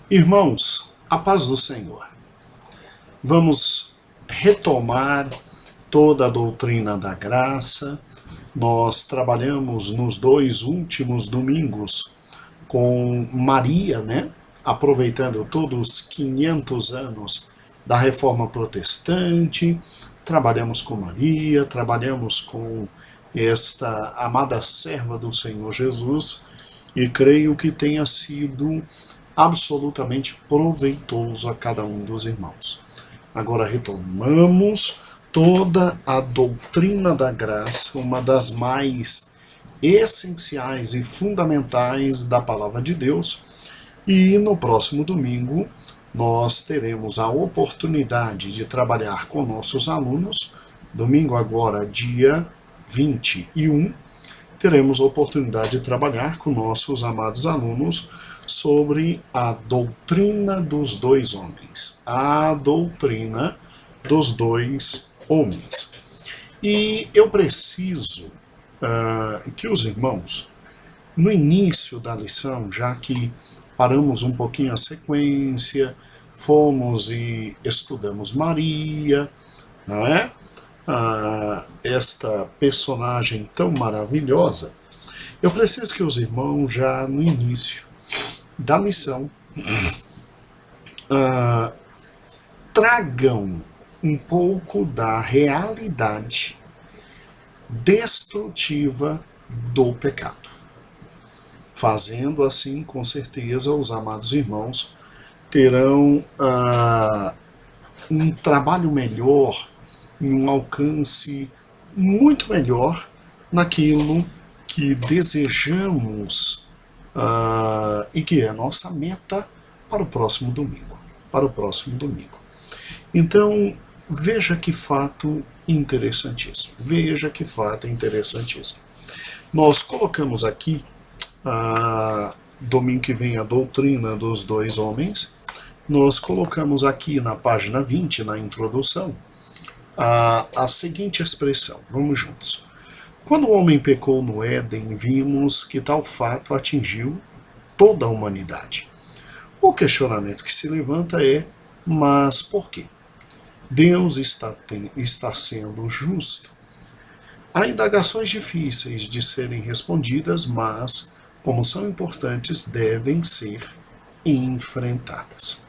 Irmãos, a paz do Senhor. Vamos retomar toda a doutrina da graça. Nós trabalhamos nos 2 últimos domingos com Maria, né? Aproveitando todos os 500 anos da Reforma Protestante. Trabalhamos com Maria, trabalhamos com esta amada serva do Senhor Jesus e creio que tenha sido absolutamente proveitoso a cada um dos irmãos. Agora retomamos toda a doutrina da graça, uma das mais essenciais e fundamentais da palavra de Deus, e no próximo domingo nós teremos a oportunidade de trabalhar com nossos alunos. Domingo agora, dia 21, teremos a oportunidade de trabalhar com nossos amados alunos sobre a doutrina dos dois homens. A doutrina dos dois homens. E eu preciso que os irmãos, no início da lição, já que paramos um pouquinho a sequência, fomos e estudamos Maria, não é? Esta personagem tão maravilhosa, eu preciso que os irmãos já no início da lição tragam um pouco da realidade destrutiva do pecado. Fazendo assim, com certeza, os amados irmãos terão um trabalho melhor, um alcance muito melhor naquilo que desejamos e que é a nossa meta para o próximo domingo. Então, veja que fato interessantíssimo. Nós colocamos aqui, domingo que vem, a doutrina dos dois homens. Nós colocamos aqui na página 20, na introdução, a seguinte expressão. Vamos juntos. Quando o homem pecou no Éden, vimos que tal fato atingiu toda a humanidade. O questionamento que se levanta é, mas por quê? Deus está sendo justo. Há indagações difíceis de serem respondidas, mas, como são importantes, devem ser enfrentadas.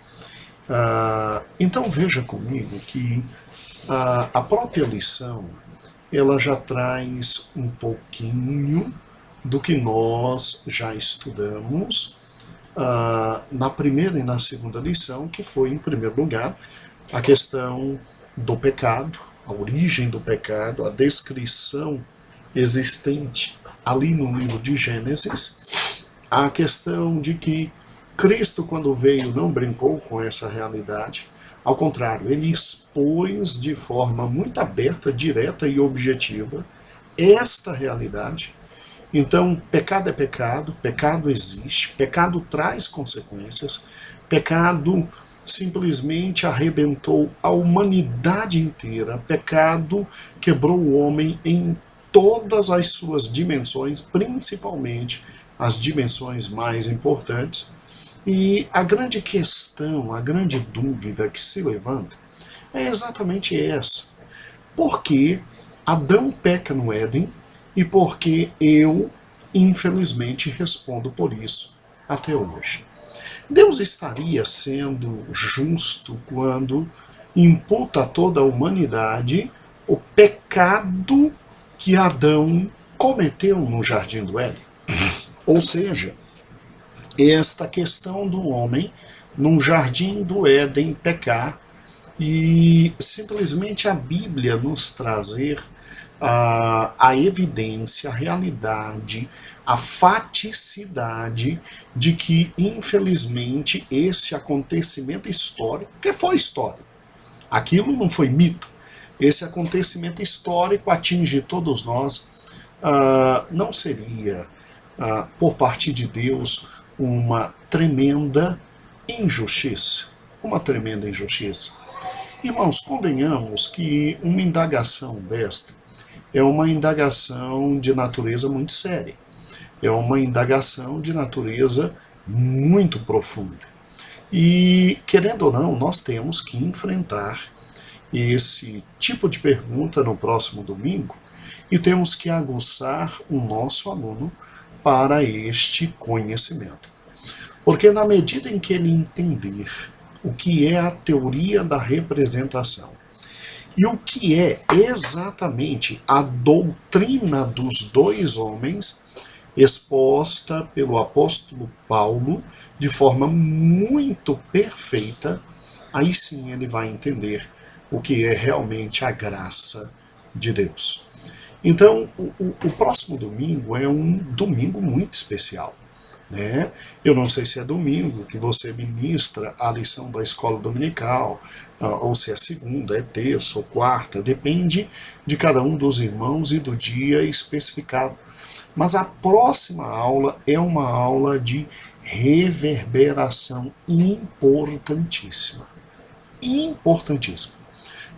Então veja comigo que a própria lição ela já traz um pouquinho do que nós já estudamos na primeira e na segunda lição, que foi, em primeiro lugar, a questão do pecado, a origem do pecado, a descrição existente ali no livro de Gênesis, a questão de que Cristo, quando veio, não brincou com essa realidade. Ao contrário, ele expôs de forma muito aberta, direta e objetiva esta realidade. Então, pecado é pecado, pecado existe, pecado traz consequências, pecado simplesmente arrebentou a humanidade inteira, pecado quebrou o homem em todas as suas dimensões, principalmente as dimensões mais importantes. E a grande questão, a grande dúvida que se levanta é exatamente essa. Por que Adão peca no Éden e por que eu, infelizmente, respondo por isso até hoje? Deus estaria sendo justo quando imputa a toda a humanidade o pecado que Adão cometeu no Jardim do Éden? Ou seja, esta questão do homem num Jardim do Éden pecar e simplesmente a Bíblia nos trazer a evidência, a realidade, a faticidade de que, infelizmente, esse acontecimento histórico, que foi histórico, aquilo não foi mito, esse acontecimento histórico atinge todos nós, não seria, por parte de Deus, uma tremenda injustiça. Irmãos, convenhamos que uma indagação desta é uma indagação de natureza muito séria. É uma indagação de natureza muito profunda. E, querendo ou não, nós temos que enfrentar esse tipo de pergunta no próximo domingo e temos que aguçar o nosso aluno para este conhecimento. Porque na medida em que ele entender o que é a teoria da representação e o que é exatamente a doutrina dos dois homens, exposta pelo apóstolo Paulo de forma muito perfeita, aí sim ele vai entender o que é realmente a graça de Deus. Então, o próximo domingo é um domingo muito especial. Né? Eu não sei se é domingo que você ministra a lição da escola dominical, ou se é segunda, é terça ou quarta, depende de cada um dos irmãos e do dia especificado. Mas a próxima aula é uma aula de reverberação importantíssima. Importantíssima.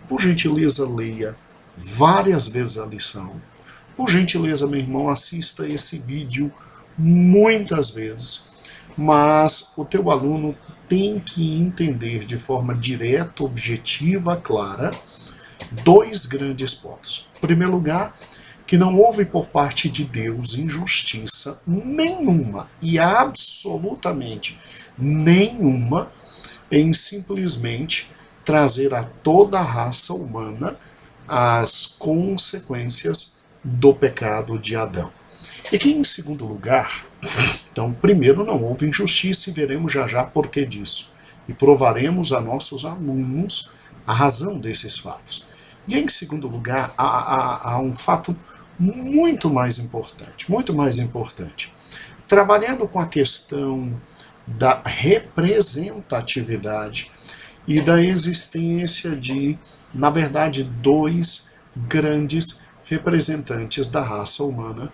Por gentileza, leia várias vezes a lição. Por gentileza, meu irmão, assista esse vídeo muitas vezes, mas o teu aluno tem que entender de forma direta, objetiva, clara, dois grandes pontos. Em primeiro lugar, que não houve por parte de Deus injustiça nenhuma e absolutamente nenhuma em simplesmente trazer a toda a raça humana as consequências do pecado de Adão. E que, em segundo lugar, então, primeiro, não houve injustiça e veremos já já por que disso. E provaremos a nossos alunos a razão desses fatos. E, em segundo lugar, há um fato muito mais importante, muito mais importante. Trabalhando com a questão da representatividade e da existência de, na verdade, dois grandes representantes da raça humana,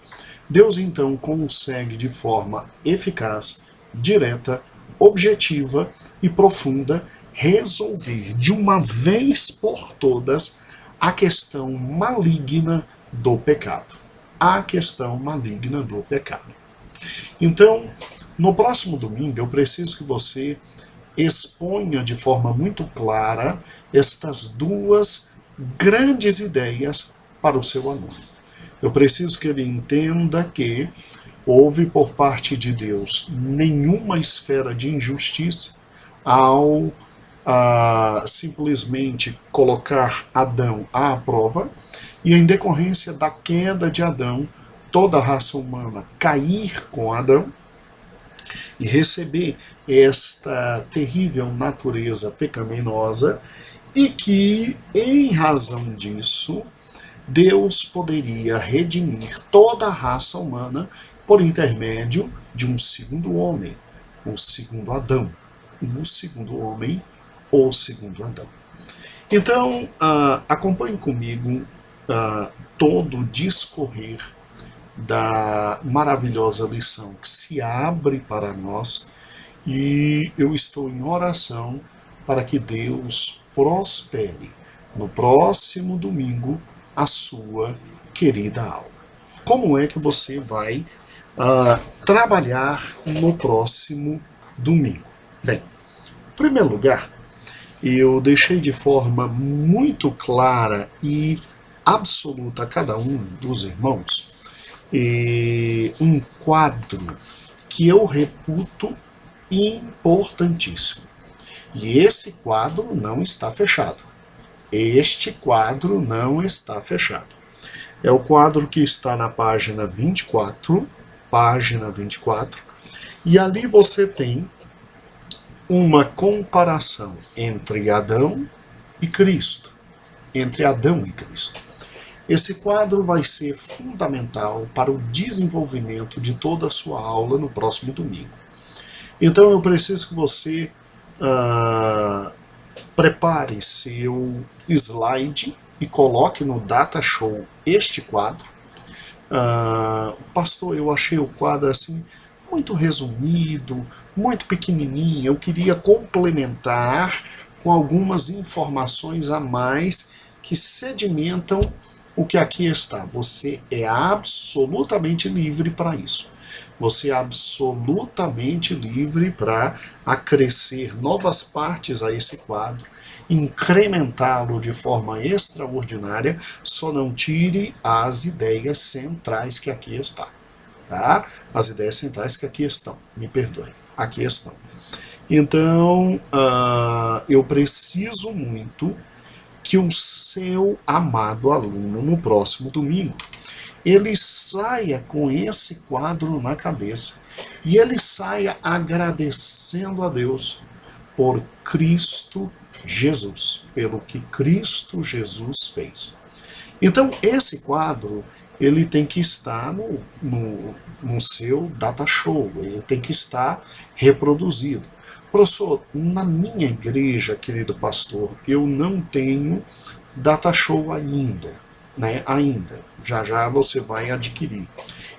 Deus então consegue de forma eficaz, direta, objetiva e profunda resolver de uma vez por todas a questão maligna do pecado. A questão maligna do pecado. Então, no próximo domingo, eu preciso que você exponha de forma muito clara estas duas grandes ideias para o seu aluno. Eu preciso que ele entenda que houve por parte de Deus nenhuma esfera de injustiça ao simplesmente colocar Adão à prova, e em decorrência da queda de Adão, toda a raça humana cair com Adão e receber esta terrível natureza pecaminosa, e que, em razão disso, Deus poderia redimir toda a raça humana por intermédio de um segundo homem, o segundo Adão. O segundo homem, ou segundo Adão. Então, acompanhe comigo todo o discorrer da maravilhosa lição que se abre para nós, e eu estou em oração para que Deus prospere no próximo domingo a sua querida aula. Como é que você vai trabalhar no próximo domingo? Bem, em primeiro lugar, eu deixei de forma muito clara e absoluta a cada um dos irmãos um quadro que eu reputo importantíssimo. E esse quadro não está fechado. Este quadro não está fechado. É o quadro que está na página 24, e ali você tem uma comparação entre Adão e Cristo. Entre Adão e Cristo. Esse quadro vai ser fundamental para o desenvolvimento de toda a sua aula no próximo domingo. Então eu preciso que você prepare seu slide e coloque no Data Show este quadro. Pastor, eu achei o quadro assim muito resumido, muito pequenininho. Eu queria complementar com algumas informações a mais que sedimentam o que aqui está. Você é absolutamente livre para isso. Você é absolutamente livre para acrescer novas partes a esse quadro, incrementá-lo de forma extraordinária, só não tire as ideias centrais que aqui estão. Tá? As ideias centrais que aqui estão, me perdoe, aqui estão. Então, eu preciso muito que o seu amado aluno, no próximo domingo, ele saia com esse quadro na cabeça e ele saia agradecendo a Deus por Cristo Jesus, pelo que Cristo Jesus fez. Então, esse quadro, ele tem que estar no seu data show, ele tem que estar reproduzido. Professor, na minha igreja, querido pastor, eu não tenho data show ainda, né? Ainda. Já já você vai adquirir.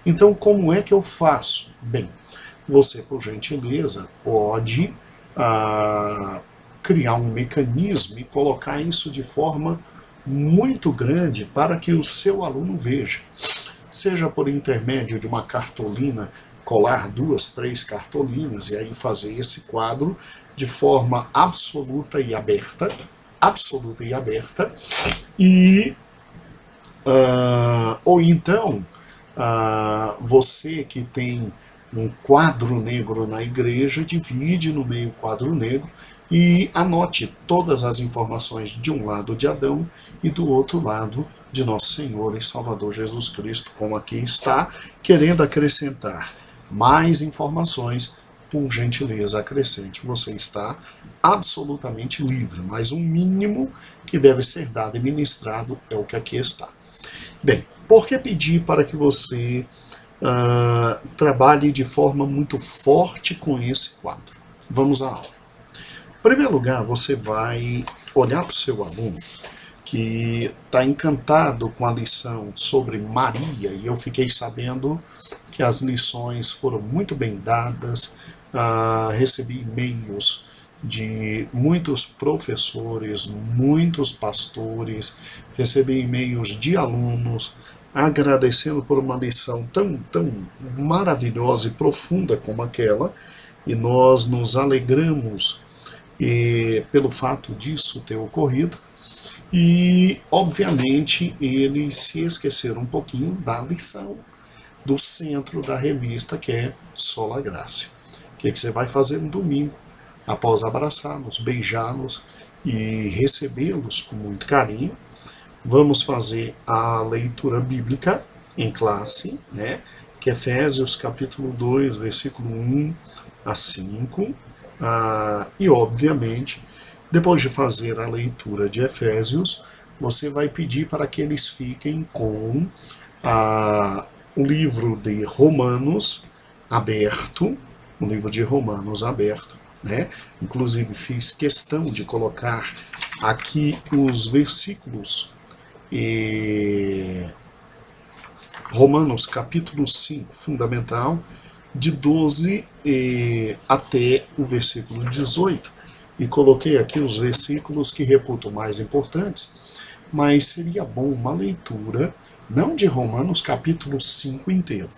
Então, como é que eu faço? Bem, você, por gentileza, pode criar um mecanismo e colocar isso de forma muito grande para que o seu aluno veja. Seja por intermédio de uma cartolina, colar 2, 3 cartolinas e aí fazer esse quadro de forma absoluta e aberta, ou então você que tem um quadro negro na igreja, divide no meio quadro negro e anote todas as informações de um lado de Adão e do outro lado de nosso Senhor e Salvador Jesus Cristo, como aqui está, querendo acrescentar mais informações, por gentileza acrescente. Você está absolutamente livre, mas o mínimo que deve ser dado e ministrado é o que aqui está. Bem, por que pedir para que você trabalhe de forma muito forte com esse quadro? Vamos à aula. Em primeiro lugar, você vai olhar para o seu aluno que está encantado com a lição sobre Maria, e eu fiquei sabendo que as lições foram muito bem dadas, recebi e-mails de muitos professores, muitos pastores, recebi e-mails de alunos agradecendo por uma lição tão maravilhosa e profunda como aquela, e nós nos alegramos pelo fato disso ter ocorrido. E, obviamente, eles se esqueceram um pouquinho da lição do centro da revista, que é Sola Graça. O que você vai fazer no domingo, após abraçá-los, beijá-los e recebê-los com muito carinho? Vamos fazer a leitura bíblica em classe, né? Que é Efésios capítulo 2, versículo 1 a 5. E, obviamente, depois de fazer a leitura de Efésios, você vai pedir para que eles fiquem com o livro de Romanos aberto, né? Inclusive fiz questão de colocar aqui os versículos, Romanos capítulo 5, fundamental, de 12 até o versículo 18, e coloquei aqui os versículos que reputo mais importantes, mas seria bom uma leitura, não de Romanos capítulo 5 inteiro,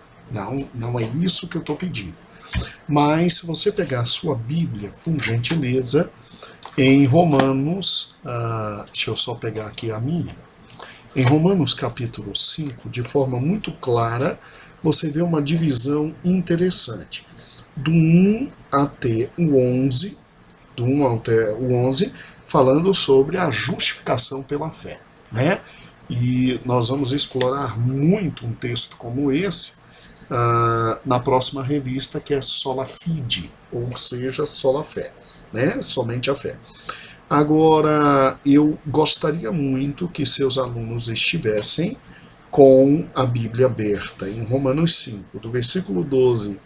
não é isso que eu estou pedindo, mas se você pegar a sua Bíblia, por gentileza, em Romanos, deixa eu só pegar aqui a minha, em Romanos capítulo 5, de forma muito clara, você vê uma divisão interessante, do 1 até o 11, falando sobre a justificação pela fé, né? E nós vamos explorar muito um texto como esse na próxima revista, que é Sola Fide, ou seja, Sola Fé, né? Somente a fé. Agora, eu gostaria muito que seus alunos estivessem com a Bíblia aberta em Romanos 5, do versículo 12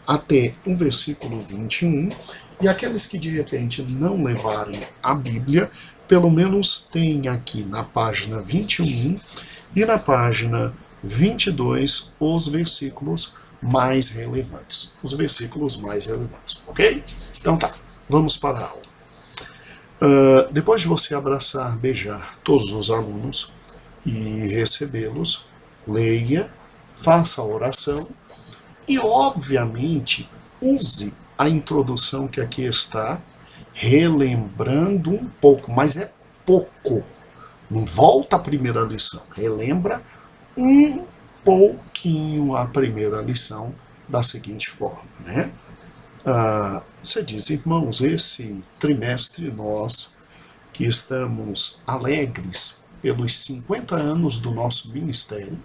até o versículo 21, e aqueles que de repente não levarem a Bíblia, pelo menos tem aqui na página 21 e na página 22 os versículos mais relevantes. Ok? Então tá, vamos para a aula. Depois de você abraçar, beijar todos os alunos, e recebê-los, leia, faça a oração e, obviamente, use a introdução que aqui está, relembrando um pouco, mas é pouco. Não volta à primeira lição, relembra um pouquinho a primeira lição da seguinte forma, né? Você diz, irmãos, esse trimestre nós que estamos alegres pelos 50 anos do nosso ministério,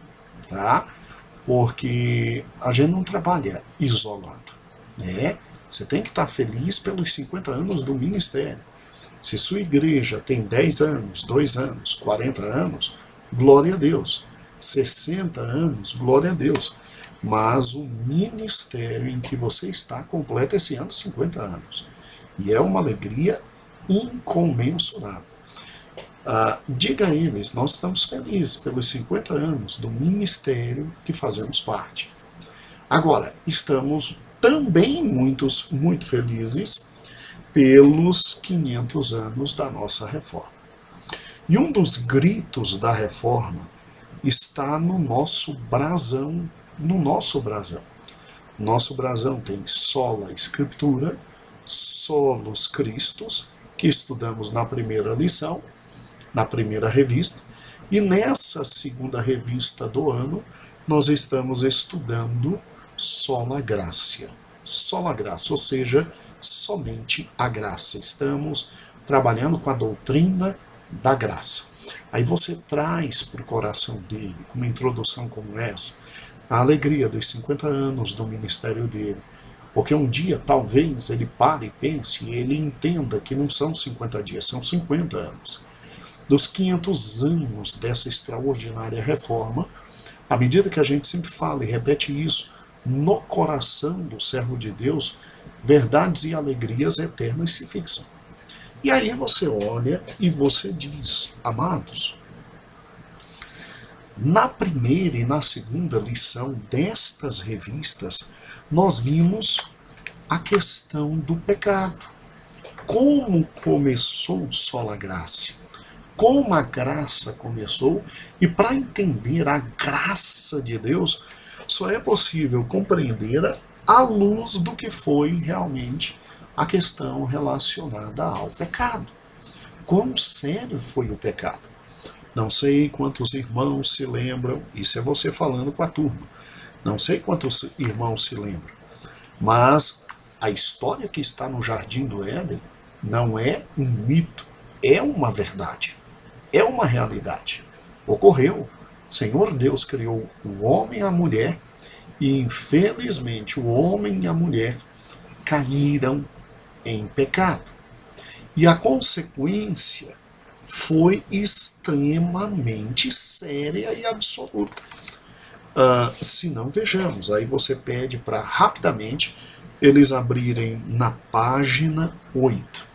tá? Porque a gente não trabalha isolado, né? Você tem que estar feliz pelos 50 anos do ministério. Se sua igreja tem 10 anos, 2 anos, 40 anos, glória a Deus. 60 anos, glória a Deus. Mas o ministério em que você está completa esse ano 50 anos. E é uma alegria incomensurável. Diga a eles, nós estamos felizes pelos 50 anos do ministério que fazemos parte. Agora, estamos também muito felizes pelos 500 anos da nossa reforma. E um dos gritos da reforma está no nosso brasão. Nosso brasão tem sola Escritura, solos Christus, que estudamos na primeira lição, na primeira revista, e nessa segunda revista do ano nós estamos estudando sola gratia, ou seja, somente a graça. Estamos trabalhando com a doutrina da graça. Aí você traz para o coração dele, com uma introdução como essa, a alegria dos 50 anos do ministério dele. Porque um dia, talvez, ele pare e pense e ele entenda que não são 50 dias, são 50 anos. Dos 500 anos dessa extraordinária reforma, à medida que a gente sempre fala e repete isso, no coração do servo de Deus, verdades e alegrias eternas se fixam. E aí você olha e você diz, amados, na primeira e na segunda lição destas revistas, nós vimos a questão do pecado. Como começou sola graça? Como a graça começou? E para entender a graça de Deus, só é possível compreender à luz do que foi realmente a questão relacionada ao pecado. Quão sério foi o pecado? Não sei quantos irmãos se lembram, isso é você falando com a turma, não sei quantos irmãos se lembram, mas a história que está no Jardim do Éden não é um mito, é uma verdade, é uma realidade. Ocorreu, o Senhor Deus criou o homem e a mulher, e infelizmente o homem e a mulher caíram em pecado. E a consequência foi extremamente séria e absoluta. Se não, vejamos, aí você pede para rapidamente eles abrirem na página 8.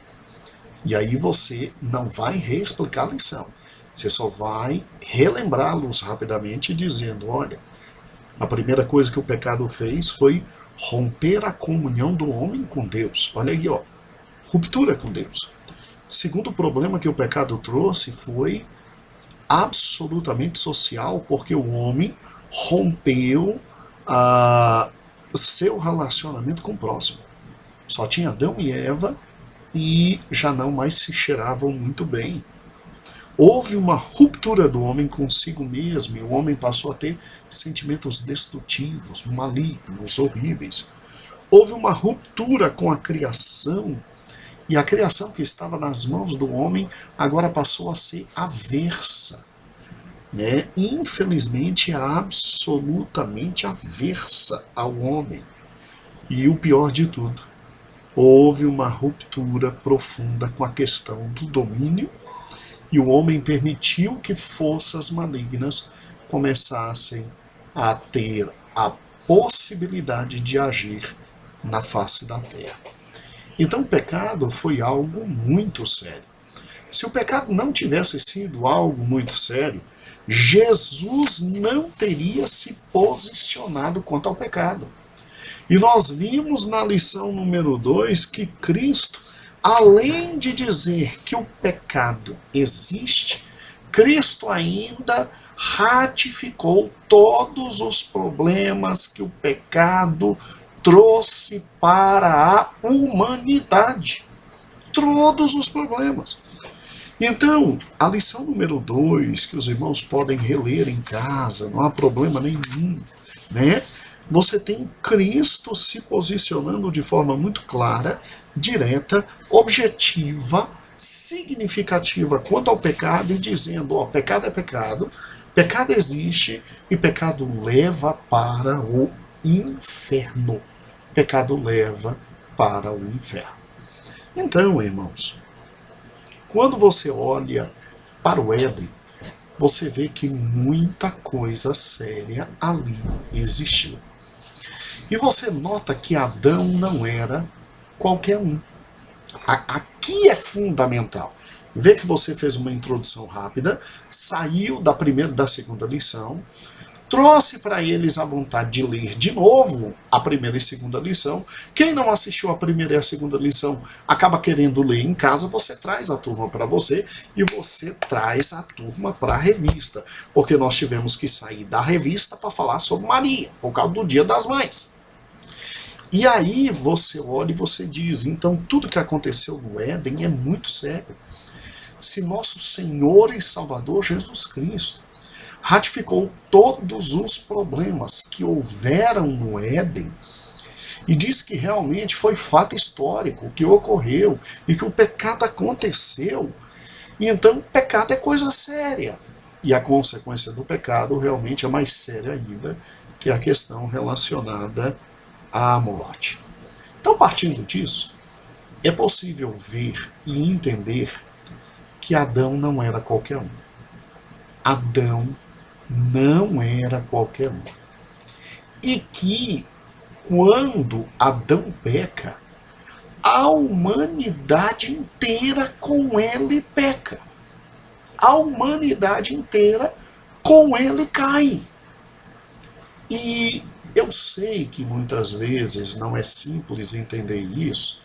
E aí você não vai reexplicar a lição, você só vai relembrá-los rapidamente dizendo, olha, a primeira coisa que o pecado fez foi romper a comunhão do homem com Deus. Olha aí, ó, ruptura com Deus. Segundo problema que o pecado trouxe foi absolutamente social, porque o homem rompeu seu relacionamento com o próximo. Só tinha Adão e Eva e já não mais se cheiravam muito bem. Houve uma ruptura do homem consigo mesmo, e o homem passou a ter sentimentos destrutivos, malignos, horríveis. Houve uma ruptura com a criação, e a criação que estava nas mãos do homem agora passou a ser aversa, né? Infelizmente, absolutamente aversa ao homem. E o pior de tudo, houve uma ruptura profunda com a questão do domínio, e o homem permitiu que forças malignas começassem a ter a possibilidade de agir na face da terra. Então o pecado foi algo muito sério. Se o pecado não tivesse sido algo muito sério, Jesus não teria se posicionado quanto ao pecado. E nós vimos na lição número 2 que Cristo, além de dizer que o pecado existe, Cristo ainda ratificou todos os problemas que o pecado trouxe para a humanidade. Todos os problemas. Então, a lição número 2, que os irmãos podem reler em casa, não há problema nenhum, né? Você tem Cristo se posicionando de forma muito clara, direta, objetiva, significativa quanto ao pecado e dizendo, ó, pecado é pecado existe e pecado leva para o inferno. Pecado leva para o inferno. Então, irmãos, quando você olha para o Éden, você vê que muita coisa séria ali existiu. E você nota que Adão não era qualquer um. Aqui é fundamental. Vê que você fez uma introdução rápida, saiu da primeira e da segunda lição, trouxe para eles a vontade de ler de novo a primeira e segunda lição. Quem não assistiu a primeira e a segunda lição acaba querendo ler em casa, você traz a turma para você e você traz a turma para a revista. Porque nós tivemos que sair da revista para falar sobre Maria, por causa do Dia das Mães. E aí você olha e você diz, então tudo que aconteceu no Éden é muito sério. Se nosso Senhor e Salvador Jesus Cristo ratificou todos os problemas que houveram no Éden e diz que realmente foi fato histórico que ocorreu e que o pecado aconteceu, e então o pecado é coisa séria. E a consequência do pecado realmente é mais séria ainda, que é a questão relacionada à morte. Então, partindo disso, é possível ver e entender que Adão não era qualquer um. Adão não era qualquer um. E que, quando Adão peca, a humanidade inteira com ele peca. A humanidade inteira com ele cai. E eu sei que muitas vezes não é simples entender isso,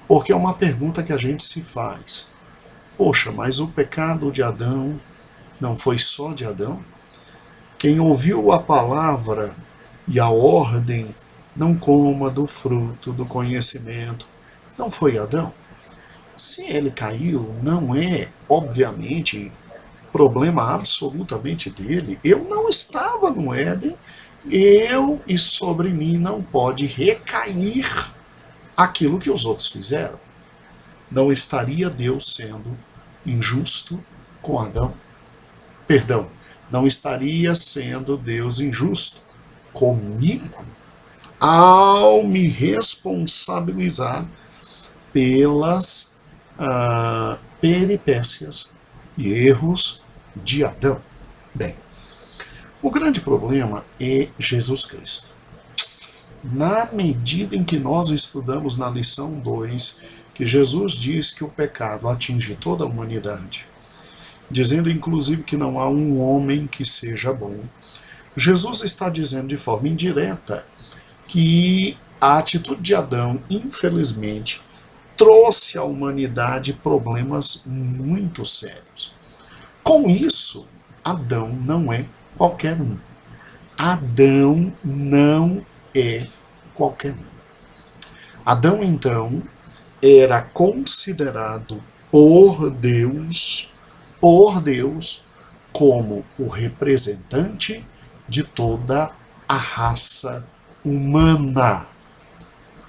porque é uma pergunta que a gente se faz. Poxa, mas o pecado de Adão não foi só de Adão? Quem ouviu a palavra e a ordem, não coma do fruto do conhecimento, não foi Adão? Se ele caiu, não é, obviamente, problema absolutamente dele. Eu não estava no Éden, e sobre mim não pode recair aquilo que os outros fizeram. Não estaria Deus sendo injusto com Adão? Perdão, não estaria sendo Deus injusto comigo ao me responsabilizar pelas peripécias e erros de Adão? Bem, o grande problema é Jesus Cristo. Na medida em que nós estudamos na lição 2, que Jesus diz que o pecado atinge toda a humanidade, dizendo inclusive que não há um homem que seja bom, Jesus está dizendo de forma indireta que a atitude de Adão, infelizmente, trouxe à humanidade problemas muito sérios. Com isso, Adão não é qualquer um. Adão não é qualquer um. Adão, então, era considerado por Deus, como o representante de toda a raça humana.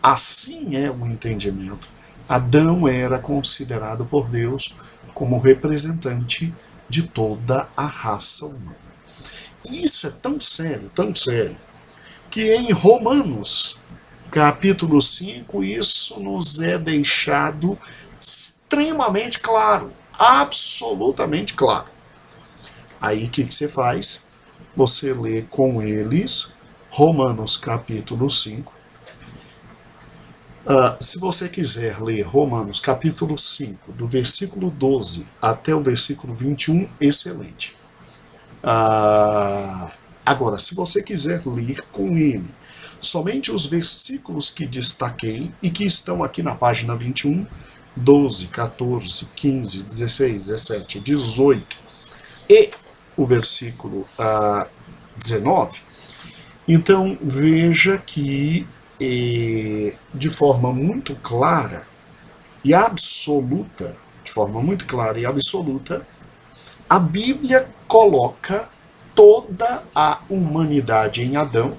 Assim é o entendimento. Adão era considerado por Deus como representante de toda a raça humana. E isso é tão sério, que em Romanos, capítulo 5, isso nos é deixado extremamente claro, absolutamente claro. Aí o que você faz? Você lê com eles Romanos capítulo 5. Se você quiser ler Romanos capítulo 5, do versículo 12 até o versículo 21, excelente. Agora, se você quiser ler com ele somente os versículos que destaquei e que estão aqui na página 21, 12, 14, 15, 16, 17, 18, e o versículo 19. Então veja que de forma muito clara e absoluta, a Bíblia coloca toda a humanidade em Adão,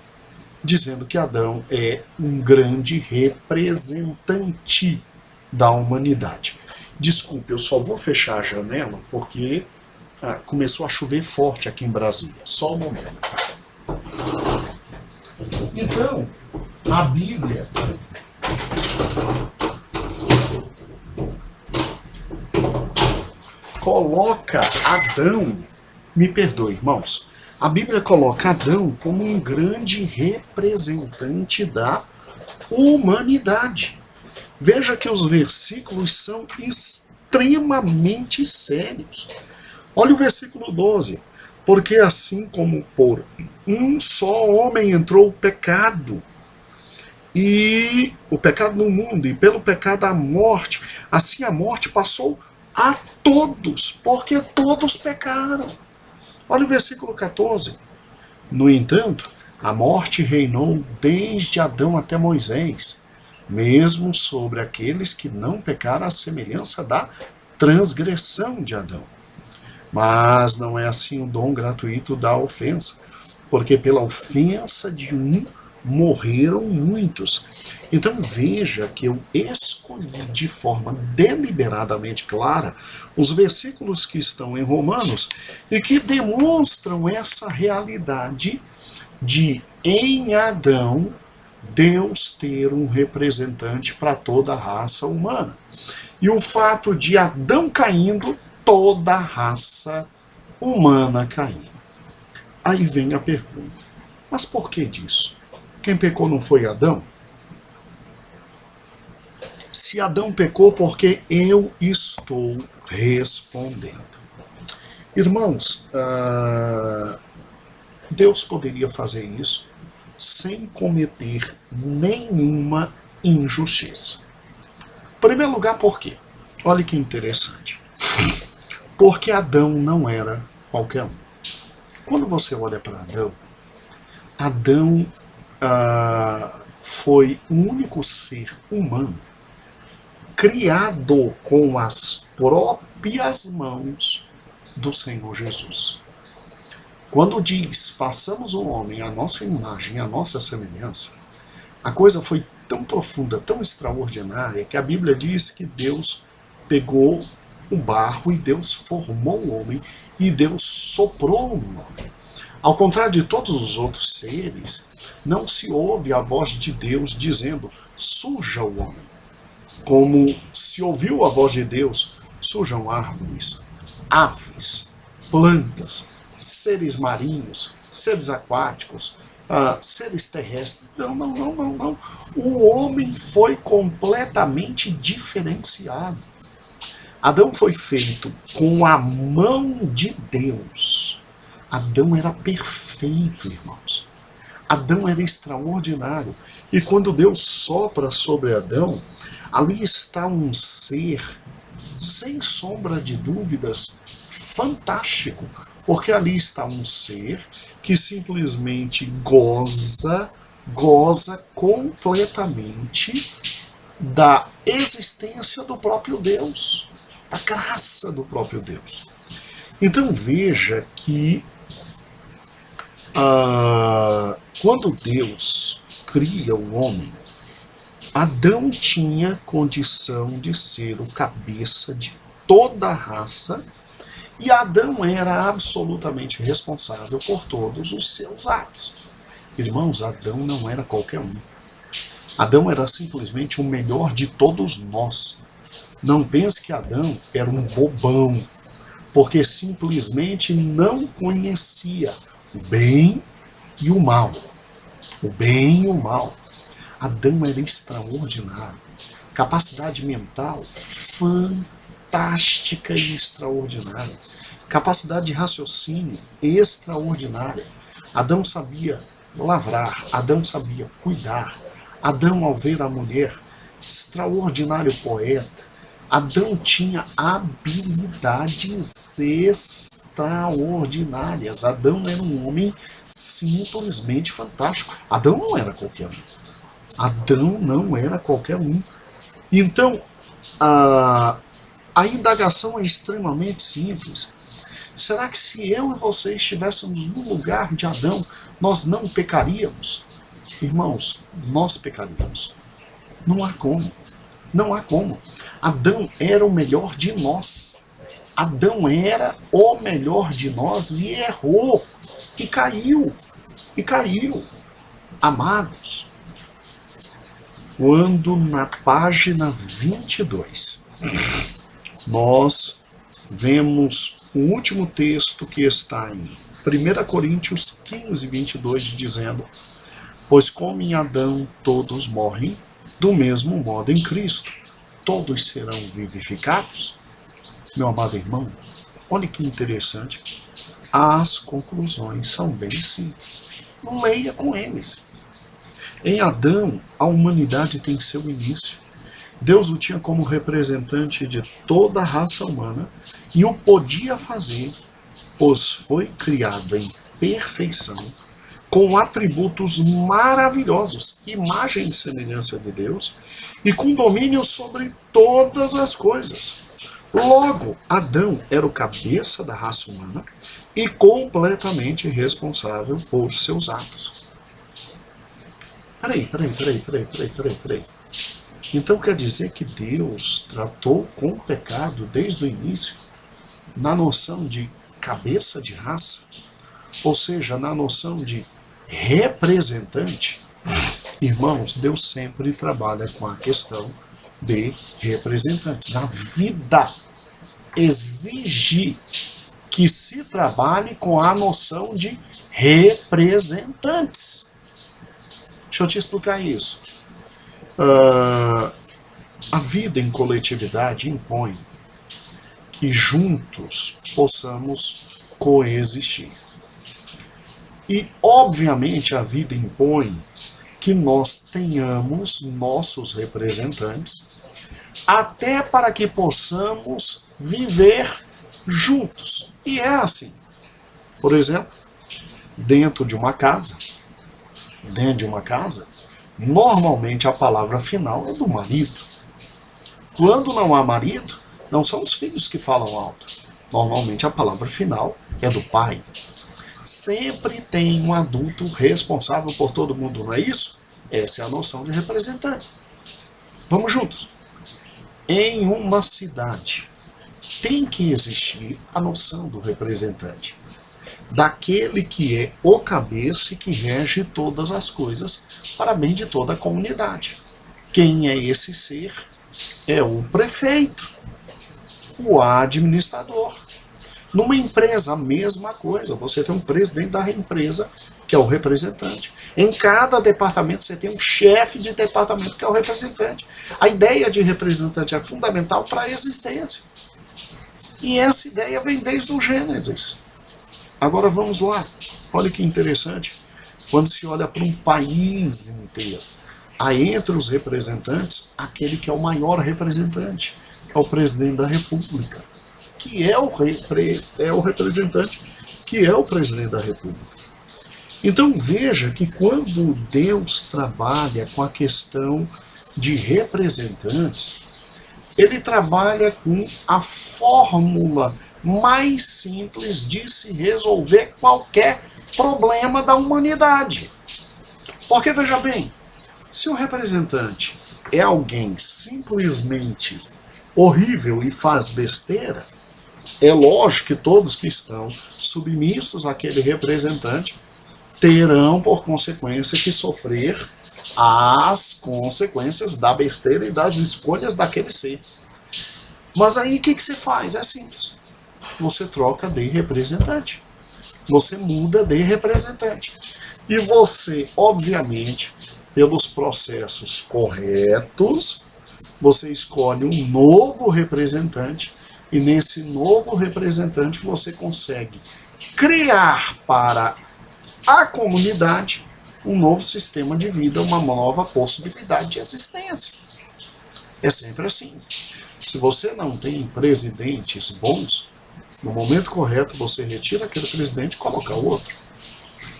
dizendo que Adão é um grande representante da humanidade. Desculpe, eu só vou fechar a janela porque começou a chover forte aqui em Brasília. Só um momento. Então, a Bíblia coloca Adão, me perdoe, irmãos, a Bíblia coloca Adão como um grande representante da humanidade. Veja que os versículos são extremamente sérios. Olha o versículo 12. Porque assim como por um só homem entrou o pecado, e o pecado no mundo, e pelo pecado a morte, assim a morte passou a todos, porque todos pecaram. Olha o versículo 14. No entanto, a morte reinou desde Adão até Moisés, mesmo sobre aqueles que não pecaram à semelhança da transgressão de Adão. Mas não é assim o dom gratuito da ofensa, porque pela ofensa de um morreram muitos. Então veja que eu escolhi de forma deliberadamente clara os versículos que estão em Romanos e que demonstram essa realidade de, em Adão, Deus ter um representante para toda a raça humana. E o fato de Adão caindo, toda a raça humana caindo. Aí vem a pergunta, mas por que disso? Quem pecou não foi Adão? Se Adão pecou, porque eu estou respondendo. Irmãos, Deus poderia fazer isso sem cometer nenhuma injustiça. Em primeiro lugar, por quê? Olha que interessante. Porque Adão não era qualquer um. Quando você olha para Adão, Adão foi o único ser humano criado com as próprias mãos do Senhor Jesus. Quando diz, façamos o homem à nossa imagem, à nossa semelhança, a coisa foi tão profunda, tão extraordinária, que a Bíblia diz que Deus pegou o barro e Deus formou o homem e Deus soprou no homem. Ao contrário de todos os outros seres, não se ouve a voz de Deus dizendo, suja o homem. Como se ouviu a voz de Deus, sujam árvores, aves, plantas, seres marinhos, seres aquáticos, seres terrestres. Não. O homem foi completamente diferenciado. Adão foi feito com a mão de Deus. Adão era perfeito, irmãos. Adão era extraordinário. E quando Deus sopra sobre Adão, ali está um ser, sem sombra de dúvidas, fantástico. Porque ali está um ser que simplesmente goza completamente da existência do próprio Deus, da graça do próprio Deus. Então veja que quando Deus cria o homem, Adão tinha condição de ser o cabeça de toda a raça, e Adão era absolutamente responsável por todos os seus atos. Irmãos, Adão não era qualquer um. Adão era simplesmente o melhor de todos nós. Não pense que Adão era um bobão, porque simplesmente não conhecia o bem e o mal. O bem e o mal. Adão era extraordinário. Capacidade mental fantástica e extraordinária. Capacidade de raciocínio extraordinária. Adão sabia lavrar, Adão sabia cuidar. Adão, ao ver a mulher, extraordinário poeta, Adão tinha habilidades extraordinárias. Adão era um homem simplesmente fantástico. Adão não era qualquer um. Adão não era qualquer um. Então, a indagação é extremamente simples. Será que se eu e você estivéssemos no lugar de Adão, nós não pecaríamos? Irmãos, nós pecaríamos. Não há como. Não há como. Adão era o melhor de nós. Adão era o melhor de nós e errou. E caiu. E caiu. Amados, quando na página 22 nós vemos o último texto que está em 1 Coríntios 15, 22, dizendo: pois como em Adão todos morrem, do mesmo modo em Cristo todos serão vivificados. Meu amado irmão, olha que interessante, as conclusões são bem simples. Leia com eles. Em Adão, a humanidade tem seu início. Deus o tinha como representante de toda a raça humana e o podia fazer, pois foi criado em perfeição, com atributos maravilhosos, imagem e semelhança de Deus, e com domínio sobre todas as coisas. Logo, Adão era o cabeça da raça humana e completamente responsável por seus atos. Peraí. Então quer dizer que Deus tratou com o pecado desde o início, na noção de cabeça de raça, ou seja, na noção de representante? Irmãos, Deus sempre trabalha com a questão de representantes. A vida exige que se trabalhe com a noção de representantes. Deixa eu te explicar isso. A vida em coletividade impõe que juntos possamos coexistir. E, obviamente, a vida impõe que nós tenhamos nossos representantes, até para que possamos viver juntos. E é assim. Por exemplo, dentro de uma casa, normalmente a palavra final é do marido. Quando não há marido, não são os filhos que falam alto. Normalmente a palavra final é do pai. Sempre tem um adulto responsável por todo mundo, não é isso? Essa é a noção de representante. Vamos juntos. Em uma cidade, tem que existir a noção do representante, daquele que é o cabeça e que rege todas as coisas para bem de toda a comunidade. Quem é esse ser? É o prefeito, o administrador. Numa empresa, a mesma coisa. Você tem um presidente da empresa, que é o representante. Em cada departamento você tem um chefe de departamento, que é o representante. A ideia de representante é fundamental para a existência. E essa ideia vem desde o Gênesis. Agora vamos lá. Olha que interessante. Quando se olha para um país inteiro, há entre os representantes aquele que é o maior representante, que é o presidente da República, que é o representante, que é o presidente da República. Então veja que quando Deus trabalha com a questão de representantes, ele trabalha com a fórmula mais simples de se resolver qualquer problema da humanidade. Porque veja bem, se o representante é alguém simplesmente horrível e faz besteira, é lógico que todos que estão submissos àquele representante terão, por consequência, que sofrer as consequências da besteira e das escolhas daquele ser. Mas aí o que você faz? É simples. Você troca de representante. Você muda de representante. E você, obviamente, pelos processos corretos, você escolhe um novo representante, e nesse novo representante você consegue criar para a comunidade um novo sistema de vida, uma nova possibilidade de existência. É sempre assim. Se você não tem presidentes bons, no momento correto você retira aquele presidente e coloca outro.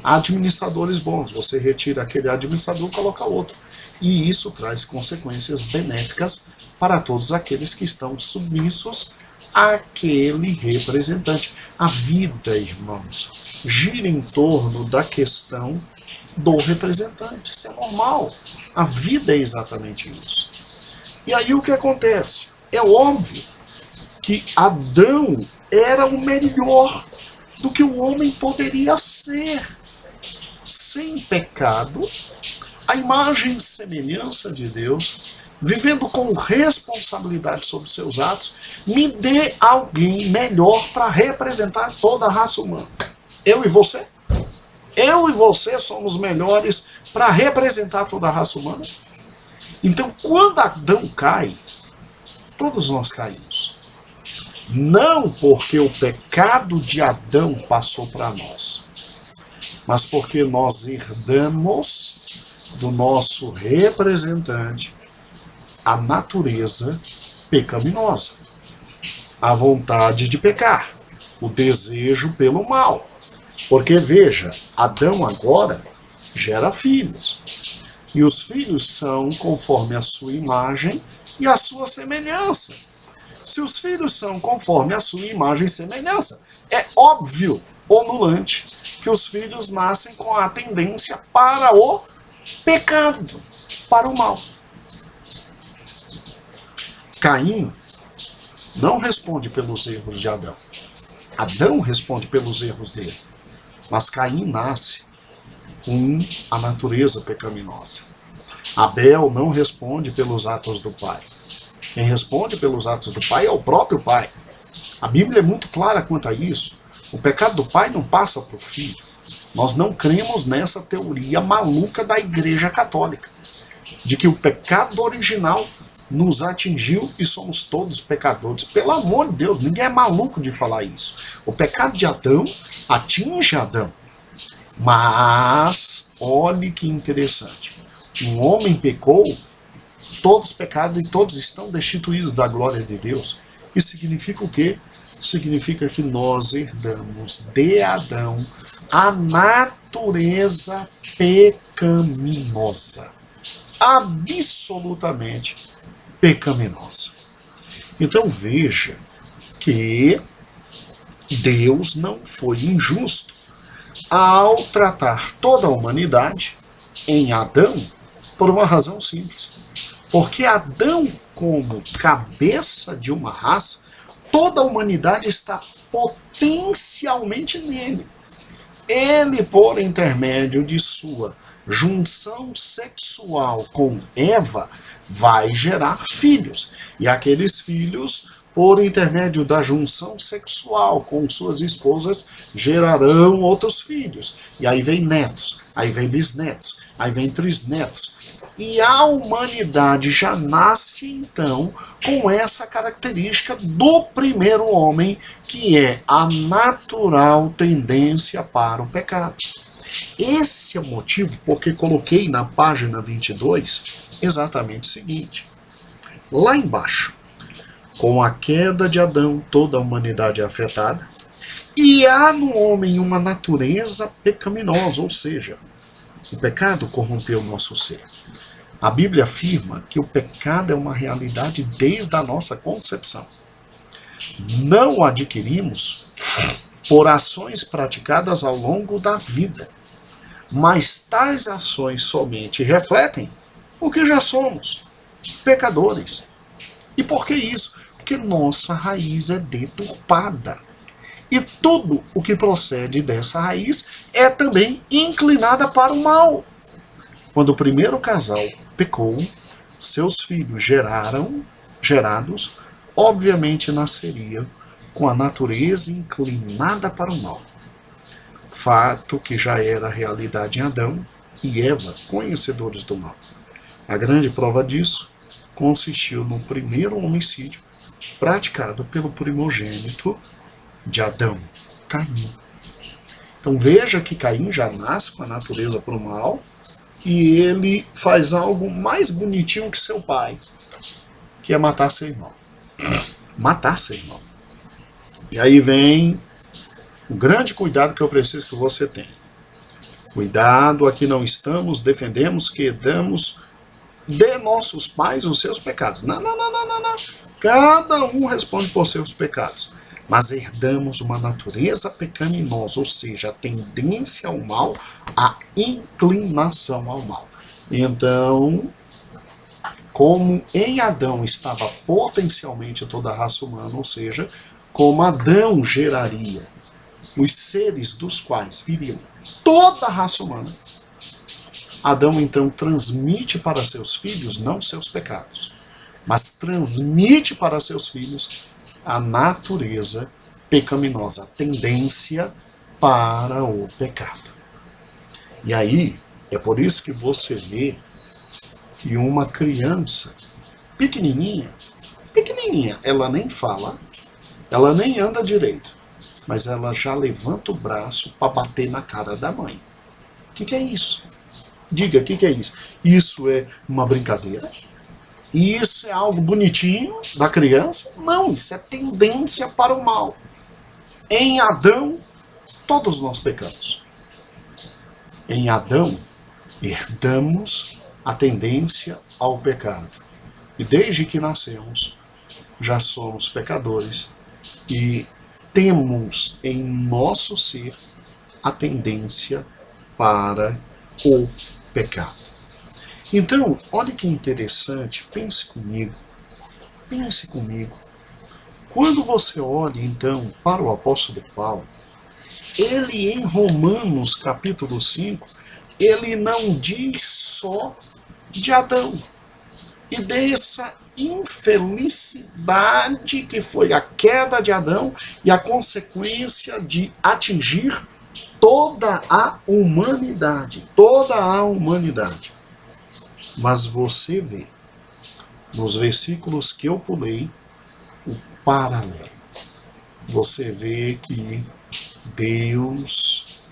Administradores bons, você retira aquele administrador e coloca outro. E isso traz consequências benéficas para todos aqueles que estão submissos àquele representante. A vida, irmãos, gira em torno da questão do representante. Isso é normal. A vida é exatamente isso. E aí o que acontece? É óbvio que Adão era o melhor do que o homem poderia ser. Sem pecado, a imagem e semelhança de Deus, vivendo com responsabilidade sobre seus atos, me dê alguém melhor para representar toda a raça humana. Eu e você? Eu e você somos melhores para representar toda a raça humana? Então, quando Adão cai, todos nós caímos. Não porque o pecado de Adão passou para nós, mas porque nós herdamos do nosso representante a natureza pecaminosa, a vontade de pecar, o desejo pelo mal. Porque veja, Adão agora gera filhos, e os filhos são conforme a sua imagem e a sua semelhança. Se os filhos são conforme a sua imagem e semelhança, é óbvio, onulante, que os filhos nascem com a tendência para o pecado, para o mal. Caim não responde pelos erros de Adão. Adão responde pelos erros dele. Mas Caim nasce com a natureza pecaminosa. Abel não responde pelos atos do pai. Quem responde pelos atos do pai é o próprio pai. A Bíblia é muito clara quanto a isso. O pecado do pai não passa para o filho. Nós não cremos nessa teoria maluca da Igreja Católica, de que o pecado original nos atingiu e somos todos pecadores. Pelo amor de Deus, ninguém é maluco de falar isso. O pecado de Adão atinge Adão. Mas, olhe que interessante. Um homem pecou, todos pecados e todos estão destituídos da glória de Deus. Isso significa o quê? Significa que nós herdamos de Adão a natureza pecaminosa. Absolutamente pecaminosa. Então veja que Deus não foi injusto ao tratar toda a humanidade em Adão por uma razão simples. Porque Adão, como cabeça de uma raça, toda a humanidade está potencialmente nele. Ele, por intermédio de sua junção sexual com Eva, vai gerar filhos. E aqueles filhos, por intermédio da junção sexual com suas esposas, gerarão outros filhos. E aí vem netos, aí vem bisnetos, aí vem trisnetos. E a humanidade já nasce, então, com essa característica do primeiro homem, que é a natural tendência para o pecado. Esse é o motivo porque coloquei na página 22 exatamente o seguinte. Lá embaixo, com a queda de Adão, toda a humanidade é afetada, e há no homem uma natureza pecaminosa, ou seja, o pecado corrompeu o nosso ser. A Bíblia afirma que o pecado é uma realidade desde a nossa concepção. Não o adquirimos por ações praticadas ao longo da vida, mas tais ações somente refletem o que já somos, pecadores. E por que isso? Porque nossa raiz é deturpada. E tudo o que procede dessa raiz é também inclinada para o mal. Quando o primeiro casal pecou, seus filhos gerados, obviamente nasceriam com a natureza inclinada para o mal. Fato que já era realidade em Adão e Eva, conhecedores do mal. A grande prova disso consistiu no primeiro homicídio praticado pelo primogênito de Adão, Caim. Então veja que Caim já nasce com a natureza para o mal, e ele faz algo mais bonitinho que seu pai, que é matar seu irmão. matar seu irmão. E aí vem o grande cuidado que eu preciso que você tenha. Cuidado, aqui não estamos, defendemos que damos de nossos pais os seus pecados. Não, não, não, não, não, não. Cada um responde por seus pecados. Mas herdamos uma natureza pecaminosa, ou seja, a tendência ao mal, a inclinação ao mal. Então, como em Adão estava potencialmente toda a raça humana, ou seja, como Adão geraria os seres dos quais viriam toda a raça humana, Adão então transmite para seus filhos não seus pecados, mas transmite para seus filhos a natureza pecaminosa, a tendência para o pecado. E aí, é por isso que você vê que uma criança pequenininha, ela nem fala, ela nem anda direito, mas ela já levanta o braço para bater na cara da mãe. O que é isso? Diga, o que é isso? Isso é uma brincadeira? Isso é algo bonitinho da criança? Não, isso é tendência para o mal. Em Adão, todos nós pecamos. Em Adão, herdamos a tendência ao pecado. E desde que nascemos, já somos pecadores e temos em nosso ser a tendência para o pecado. Então, olha que interessante, pense comigo. Quando você olha, então, para o apóstolo Paulo, ele em Romanos capítulo 5, ele não diz só de Adão e dessa infelicidade que foi a queda de Adão e a consequência de atingir toda a humanidade. Mas você vê, nos versículos que eu pulei, o paralelo. Você vê que Deus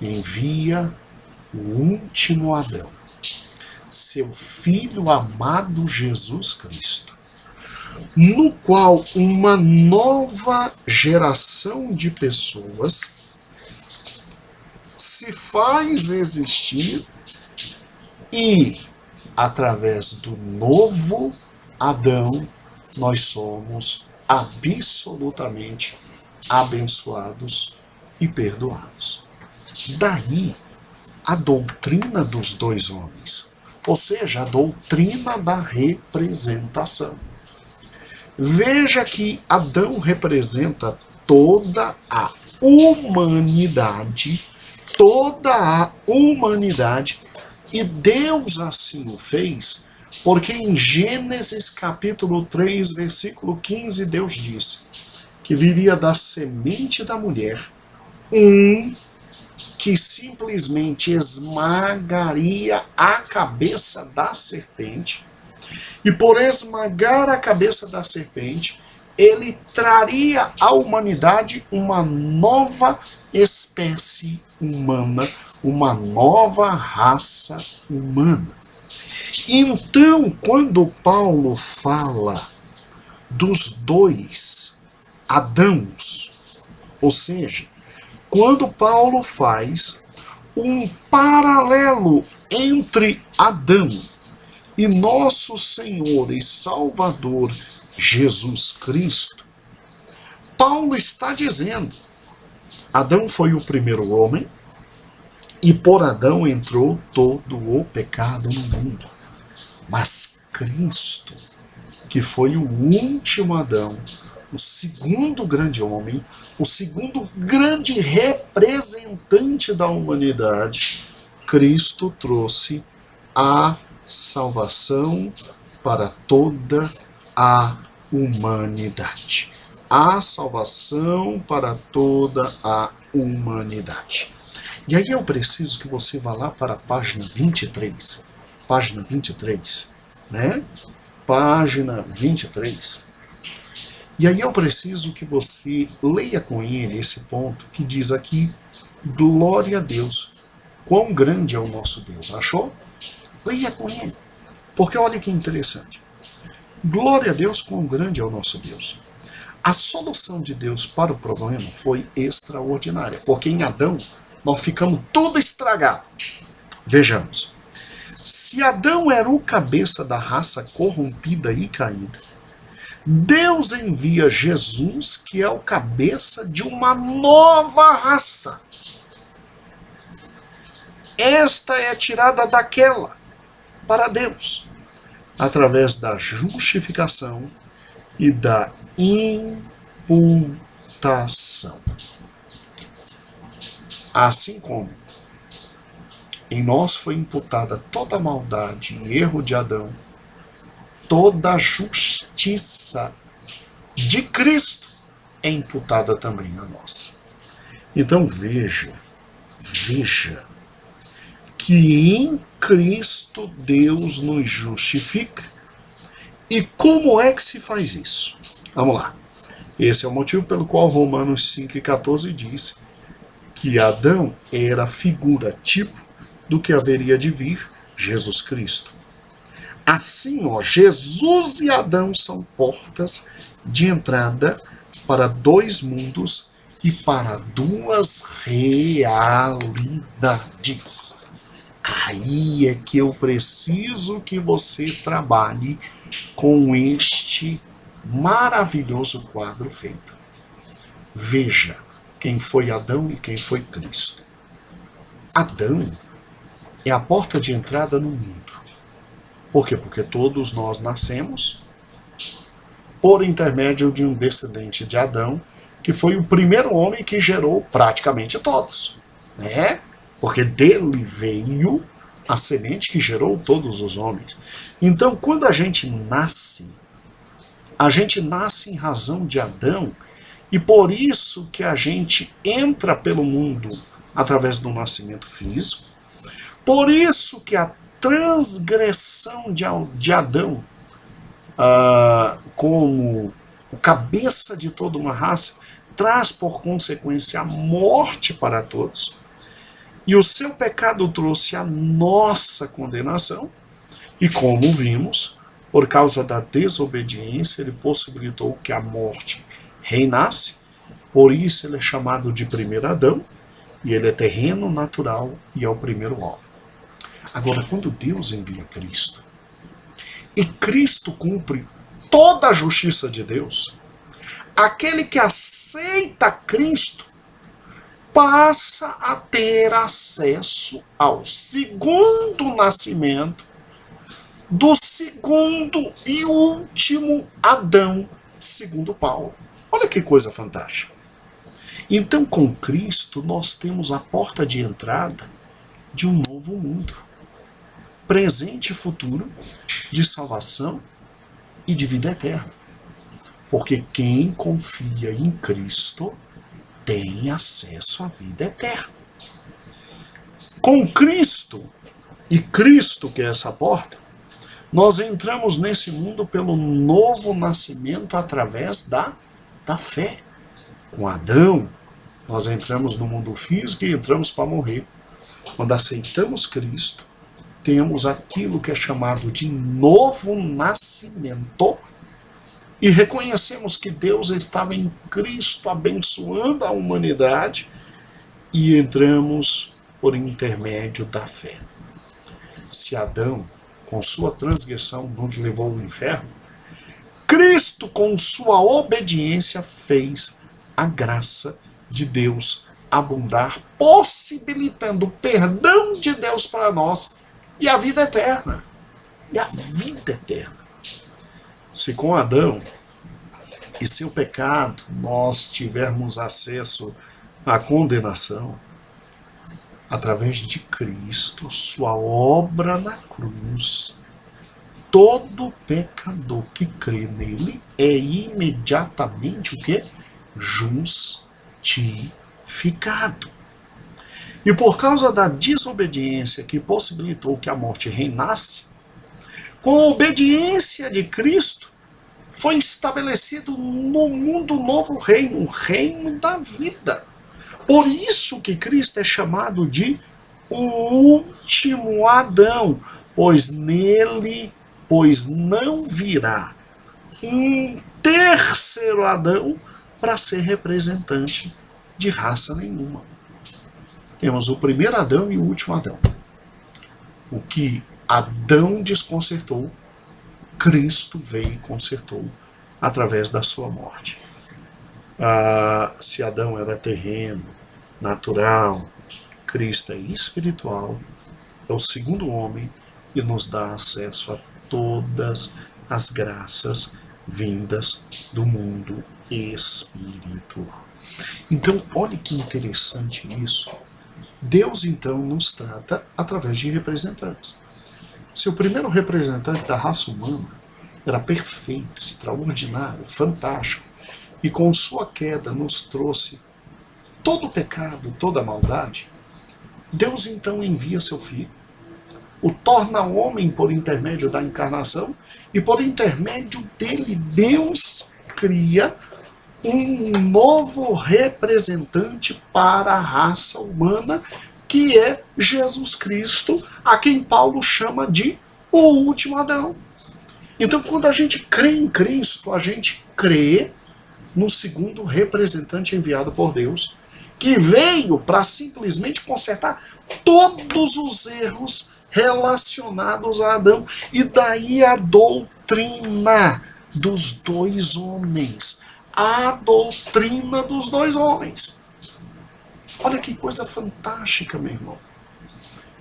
envia o último Adão, seu Filho amado Jesus Cristo, no qual uma nova geração de pessoas se faz existir e, através do novo Adão, nós somos absolutamente abençoados e perdoados. Daí a doutrina dos dois homens, ou seja, a doutrina da representação. Veja que Adão representa toda a humanidade, e Deus assim o fez, porque em Gênesis capítulo 3, versículo 15, Deus disse que viria da semente da mulher um que simplesmente esmagaria a cabeça da serpente, e por esmagar a cabeça da serpente, ele traria à humanidade uma nova espécie humana, uma nova raça humana. Então, quando Paulo fala dos dois Adãos, ou seja, quando Paulo faz um paralelo entre Adão e nosso Senhor e Salvador Jesus Cristo, Paulo está dizendo: Adão foi o primeiro homem e por Adão entrou todo o pecado no mundo. Mas Cristo, que foi o último Adão, o segundo grande homem, o segundo grande representante da humanidade, Cristo trouxe a salvação para toda a humanidade. A salvação para toda a humanidade. E aí eu preciso que você vá lá para a página 23. Página 23, né? Página 23. E aí eu preciso que você leia com ele esse ponto que diz aqui: glória a Deus, quão grande é o nosso Deus. Achou? Leia com ele. Porque olha que interessante. Glória a Deus, quão grande é o nosso Deus. A solução de Deus para o problema foi extraordinária, porque em Adão nós ficamos tudo estragado. Vejamos. Se Adão era o cabeça da raça corrompida e caída, Deus envia Jesus, que é o cabeça de uma nova raça. Esta é tirada daquela para Deus, através da justificação e da imputação. Assim como em nós foi imputada toda a maldade e erro de Adão, toda a justiça de Cristo é imputada também a nós. Então veja que em Cristo Deus nos justifica. E como é que se faz isso? Vamos lá. Esse é o motivo pelo qual Romanos 5,14 diz que Adão era figura, tipo do que haveria de vir, Jesus Cristo. Assim, Jesus e Adão são portas de entrada para dois mundos e para duas realidades. Aí é que eu preciso que você trabalhe com este maravilhoso quadro feito. Veja quem foi Adão e quem foi Cristo. Adão é a porta de entrada no mundo. Por quê? Porque todos nós nascemos por intermédio de um descendente de Adão, que foi o primeiro homem que gerou praticamente todos, né? Porque dele veio a semente que gerou todos os homens. Então, quando a gente nasce em razão de Adão, e por isso que a gente entra pelo mundo através do nascimento físico, por isso que a transgressão de Adão, como o cabeça de toda uma raça, traz por consequência a morte para todos. E o seu pecado trouxe a nossa condenação. E como vimos, por causa da desobediência, ele possibilitou que a morte reinasse. Por isso ele é chamado de primeiro Adão. E ele é terreno, natural e é o primeiro homem. Agora, quando Deus envia Cristo, e Cristo cumpre toda a justiça de Deus, aquele que aceita Cristo passa a ter acesso ao segundo nascimento do segundo e último Adão, segundo Paulo. Olha que coisa fantástica. Então, com Cristo, nós temos a porta de entrada de um novo mundo, presente e futuro, de salvação e de vida eterna. Porque quem confia em Cristo tem acesso à vida eterna. Com Cristo, e Cristo que é essa porta, nós entramos nesse mundo pelo novo nascimento através da fé. Com Adão, nós entramos no mundo físico e entramos para morrer. Quando aceitamos Cristo, temos aquilo que é chamado de novo nascimento e reconhecemos que Deus estava em Cristo abençoando a humanidade e entramos por intermédio da fé. Se Adão, com sua transgressão, nos levou ao inferno, Cristo, com sua obediência, fez a graça de Deus abundar, possibilitando o perdão de Deus para nós e a vida eterna. E a vida eterna. Se com Adão e seu pecado nós tivermos acesso à condenação, através de Cristo, sua obra na cruz, todo pecador que crê nele é imediatamente o quê? Justificado. E por causa da desobediência que possibilitou que a morte reinasse, com a obediência de Cristo, foi estabelecido no mundo novo reino, o reino da vida. Por isso que Cristo é chamado de o último Adão, pois não virá um terceiro Adão para ser representante de raça nenhuma. Temos o primeiro Adão e o último Adão. O que Adão desconcertou, Cristo veio e consertou através da sua morte. Se Adão era terreno, natural, Cristo é espiritual, é o segundo homem e nos dá acesso a todas as graças vindas do mundo espiritual. Então, olha que interessante isso. Deus, então, nos trata através de representantes. Se o primeiro representante da raça humana era perfeito, extraordinário, fantástico, e com sua queda nos trouxe todo o pecado, toda a maldade, Deus então envia seu Filho, o torna homem por intermédio da encarnação, e por intermédio dele Deus cria um novo representante para a raça humana, que é Jesus Cristo, a quem Paulo chama de o último Adão. Então, quando a gente crê em Cristo, a gente crê no segundo representante enviado por Deus, que veio para simplesmente consertar todos os erros relacionados a Adão. E daí a doutrina dos dois homens. A doutrina dos dois homens. Olha que coisa fantástica, meu irmão.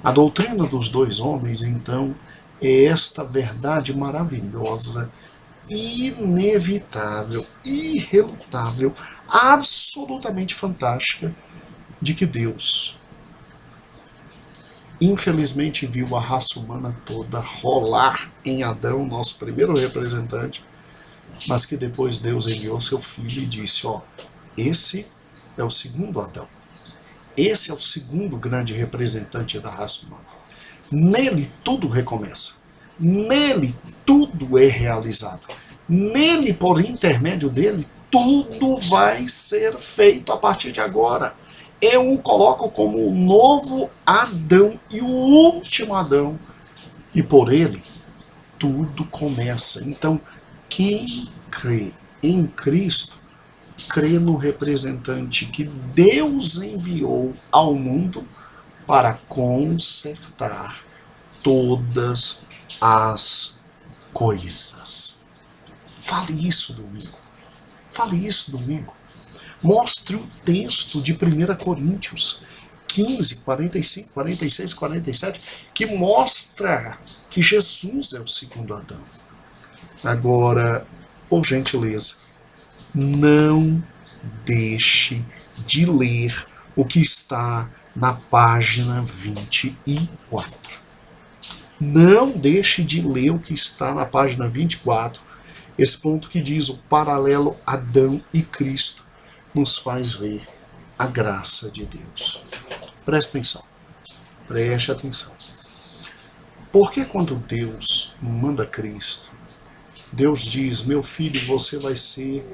A doutrina dos dois homens, então, é esta verdade maravilhosa, inevitável, irrelutável, absolutamente fantástica, de que Deus, infelizmente, viu a raça humana toda rolar em Adão, nosso primeiro representante, mas que depois Deus enviou seu Filho e disse, esse é o segundo Adão. Esse é o segundo grande representante da raça humana. Nele tudo recomeça. Nele tudo é realizado. Nele, por intermédio dele, tudo vai ser feito a partir de agora. Eu o coloco como o novo Adão e o último Adão. E por ele, tudo começa. Então, quem crê em Cristo, crê no representante que Deus enviou ao mundo para consertar todas as coisas. Fale isso domingo. Fale isso domingo. Mostre o texto de 1 Coríntios 15, 45, 46, 47, que mostra que Jesus é o segundo Adão. Agora, por gentileza, não deixe de ler o que está na página 24. Não deixe de ler o que está na página 24, esse ponto que diz o paralelo Adão e Cristo nos faz ver a graça de Deus. Preste atenção. Preste atenção. Porque quando Deus manda Cristo, Deus diz, meu filho, você vai ser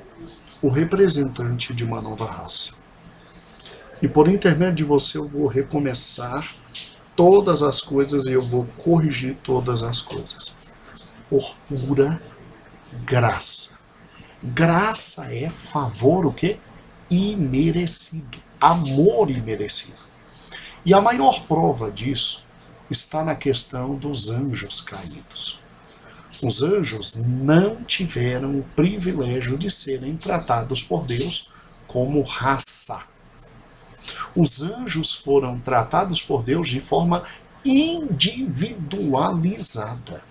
o representante de uma nova raça. E por intermédio de você eu vou recomeçar todas as coisas e eu vou corrigir todas as coisas. Por pura graça. Graça é favor o quê? Imerecido. Amor imerecido. E a maior prova disso está na questão dos anjos caídos. Os anjos não tiveram o privilégio de serem tratados por Deus como raça. Os anjos foram tratados por Deus de forma individualizada.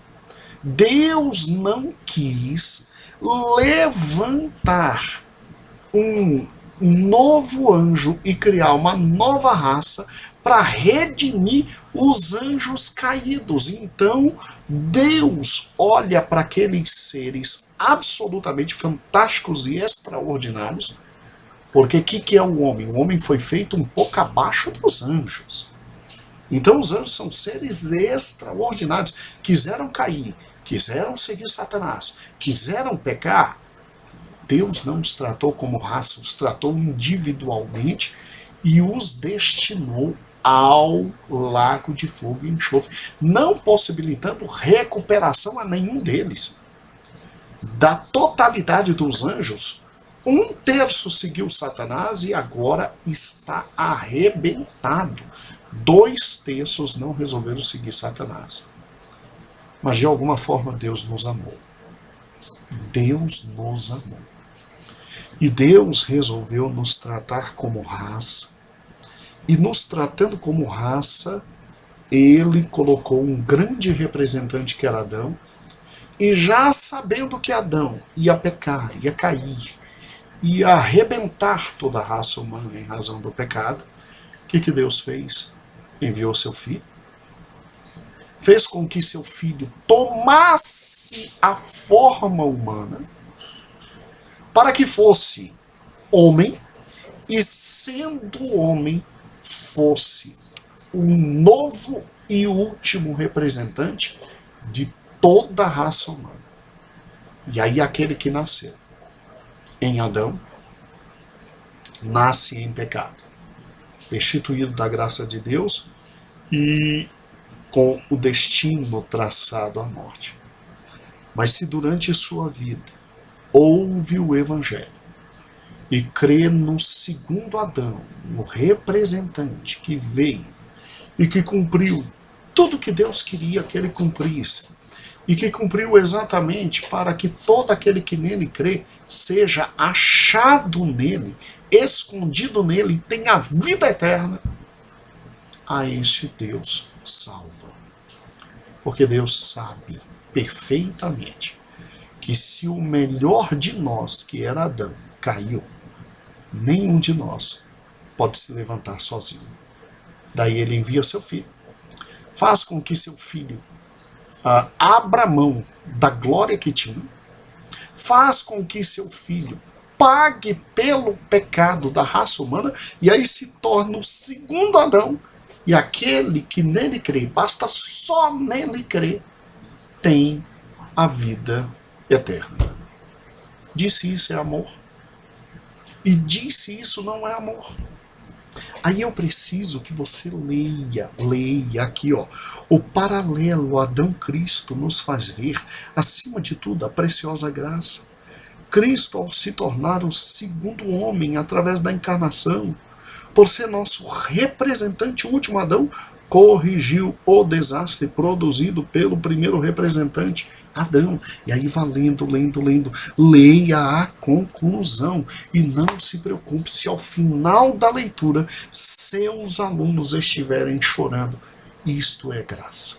Deus não quis levantar um novo anjo e criar uma nova raça para redimir os anjos caídos. Então, Deus olha para aqueles seres absolutamente fantásticos e extraordinários, porque o que é o homem? O homem foi feito um pouco abaixo dos anjos. Então, os anjos são seres extraordinários. Quiseram cair, quiseram seguir Satanás, quiseram pecar. Deus não os tratou como raça, os tratou individualmente e os destinou ao lago de fogo e enxofre, não possibilitando recuperação a nenhum deles. Da totalidade dos anjos, 1/3 seguiu Satanás e agora está arrebentado. 2/3 não resolveram seguir Satanás. Mas de alguma forma Deus nos amou. Deus nos amou. E Deus resolveu nos tratar como raça. E nos tratando como raça, Ele colocou um grande representante que era Adão. E já sabendo que Adão ia pecar, ia cair, ia arrebentar toda a raça humana em razão do pecado, o que Deus fez? Enviou seu filho. Fez com que seu filho tomasse a forma humana para que fosse homem e, sendo homem, fosse o novo e último representante de toda a raça humana. E aí aquele que nasceu em Adão nasce em pecado, destituído da graça de Deus e com o destino traçado à morte. Mas se durante sua vida ouve o Evangelho e crê no segundo Adão, no representante que veio e que cumpriu tudo que Deus queria que ele cumprisse, e que cumpriu exatamente para que todo aquele que nele crê seja achado nele, escondido nele e tenha vida eterna, a este Deus salva. Porque Deus sabe perfeitamente que se o melhor de nós, que era Adão, caiu, nenhum de nós pode se levantar sozinho. Daí ele envia seu filho, faz com que seu filho abra mão da glória que tinha, faz com que seu filho pague pelo pecado da raça humana, e aí se torna o segundo Adão, e aquele que nele crê, basta só nele crer, tem a vida eterna. Disse isso é amor? E disse isso não é amor? Aí eu preciso que você leia aqui, ó. O paralelo Adão-Cristo nos faz ver, acima de tudo, a preciosa graça. Cristo, ao se tornar o segundo homem através da encarnação, por ser nosso representante, o último Adão, corrigiu o desastre produzido pelo primeiro representante, Adão. E aí vai lendo, leia a conclusão e não se preocupe se ao final da leitura seus alunos estiverem chorando. Isto é graça.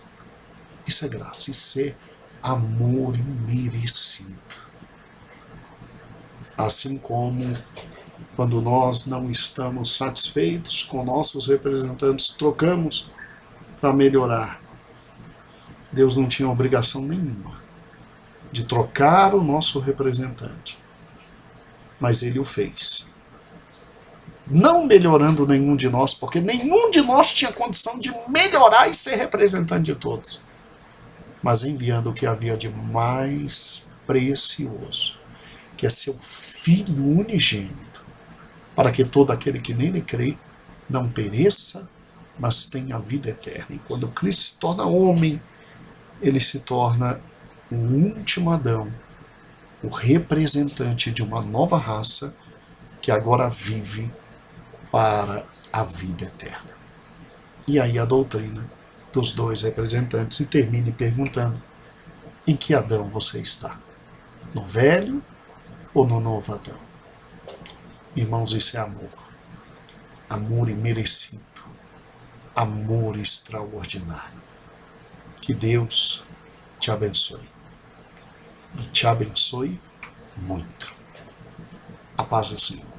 Isso é graça, isso é amor imerecido. Assim como quando nós não estamos satisfeitos com nossos representantes, trocamos para melhorar. Deus não tinha obrigação nenhuma de trocar o nosso representante, mas ele o fez. Não melhorando nenhum de nós, porque nenhum de nós tinha condição de melhorar e ser representante de todos, mas enviando o que havia de mais precioso, que é seu Filho unigênito, para que todo aquele que nele crê não pereça, mas tenha a vida eterna. E quando Cristo se torna homem, ele se torna o último Adão, o representante de uma nova raça que agora vive para a vida eterna. E aí a doutrina dos dois representantes se termina perguntando: em que Adão você está? No velho ou no novo Adão? Irmãos, isso é amor. Amor imerecido. Amor extraordinário. Que Deus te abençoe. E te abençoe muito. A paz do Senhor.